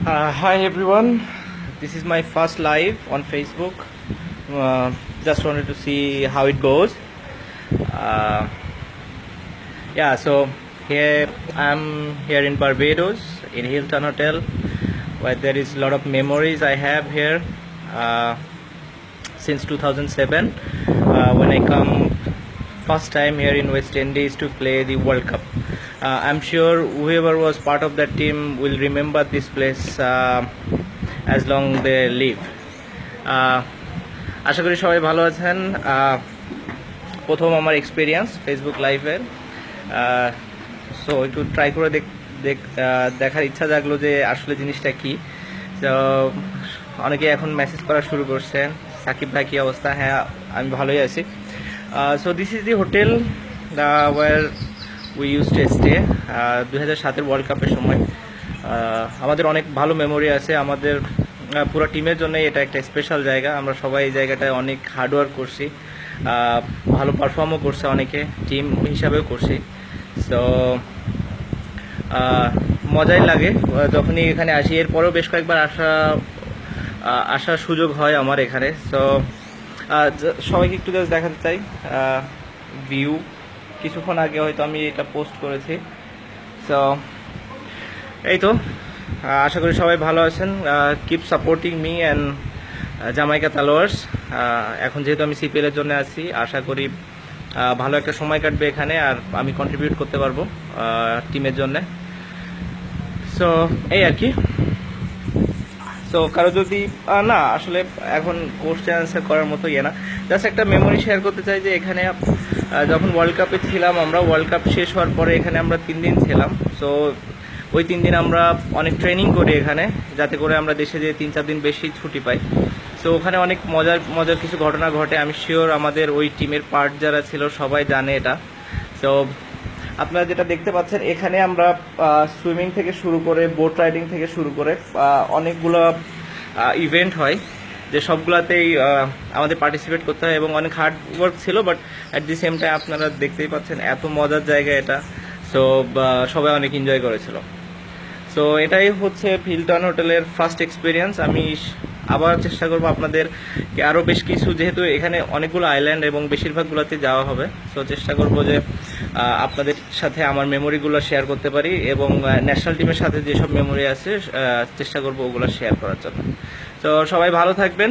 Hi everyone, this is my first live on Facebook. Just wanted to see how it goes. Uh, so here I'm here in Barbados in Hilton Hotel, where there is a lot of memories I have here uh, since 2007 when I come first time here in West Indies to play the World Cup. I'm sure whoever was part of that team will remember this place as long they live. আশা করি সবাই ভালো আছেন। প্রথম আমার experience Facebook লাইভের, so একটু try করে দেখার ইচ্ছা জাগলো যে আসলে জিনিসটা কি। তো অনেকে এখন মেসেজ করা শুরু করছেন, সাকিব ভাই কী অবস্থা? হ্যাঁ, আমি ভালোই আছি। So this is the hotel where we use to stay 2007 world কাপের সময়। আমাদের অনেক ভালো মেমোরি আছে, আমাদের পুরো টিমের জন্য এটা একটা স্পেশাল জায়গা। আমরা সবাই এই জায়গাটায় অনেক হার্ডওয়ার্ক করছি, ভালো পারফর্মও করছে, অনেকে টিম হিসাবেও করছি। সো মজাই লাগে যখনই এখানে আসি। এরপরেও বেশ কয়েকবার আসার সুযোগ হয় আমার এখানে। সো সবাইকে একটু জাস্ট দেখাতে চাই ভিউ। কিছুক্ষণ আগে হয়তো আমি এটা পোস্ট করেছি। সো এই তো, আশা করি সবাই ভালো আছেন। Keep supporting me and Jamaica Tallawahs. এখন যেহেতু আমি সিপিএল এর জন্য আছি, আশা করি ভালো একটা সময় কাটবে এখানে, আর আমি কন্ট্রিবিউট করতে পারবো টিমের জন্য। সো এই আর কি। সো কারো যদি না আসলে এখন কোশ্চেন আনসার করার মতো ইয়ে না, জাস্ট একটা মেমোরি শেয়ার করতে চাই যে এখানে যখন ওয়ার্ল্ড কাপে ছিলাম, আমরা ওয়ার্ল্ড কাপ শেষ হওয়ার পরে এখানে আমরা 3 দিন ছিলাম। সো ওই 3 দিন আমরা অনেক ট্রেনিং করি এখানে, যাতে করে আমরা দেশে যে 3-4 দিন বেশি ছুটি পাই। সো ওখানে অনেক মজার কিছু ঘটনা ঘটে। আমি শিওর আমাদের ওই টিমের পার্ট যারা ছিল সবাই জানে এটা। সো আপনারা যেটা দেখতে পাচ্ছেন, এখানে আমরা সুইমিং থেকে শুরু করে বোট রাইডিং থেকে শুরু করে অনেকগুলো ইভেন্ট হয়, যে সবগুলোতেই আমাদের পার্টিসিপেট করতে হয় এবং অনেক হার্ড ওয়ার্ক ছিল, but at the same time আপনারা দেখতেই পাচ্ছেন এত মজার জায়গা এটা। সো সবাই অনেক এনজয় করেছিল। সো এটাই হচ্ছে হিলটন হোটেলের ফার্স্ট এক্সপিরিয়েন্স। আমি আবার চেষ্টা করবো আপনাদেরকে আরও বেশ কিছু, যেহেতু এখানে অনেকগুলো আইল্যান্ড এবং বেশিরভাগগুলোতে যাওয়া হবে, সো চেষ্টা করবো যে আপনাদের সাথে আমার মেমোরিগুলো শেয়ার করতে পারি, এবং ন্যাশনাল টিমের সাথে যেসব মেমোরি আছে চেষ্টা করবো ওগুলো শেয়ার করার জন্য। তো সবাই ভালো থাকবেন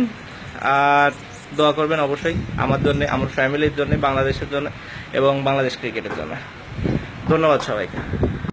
আর দোয়া করবেন অবশ্যই আমার জন্য, আমার ফ্যামিলির জন্য, বাংলাদেশের জন্য এবং বাংলাদেশ ক্রিকেটের জন্য। ধন্যবাদ সবাইকে।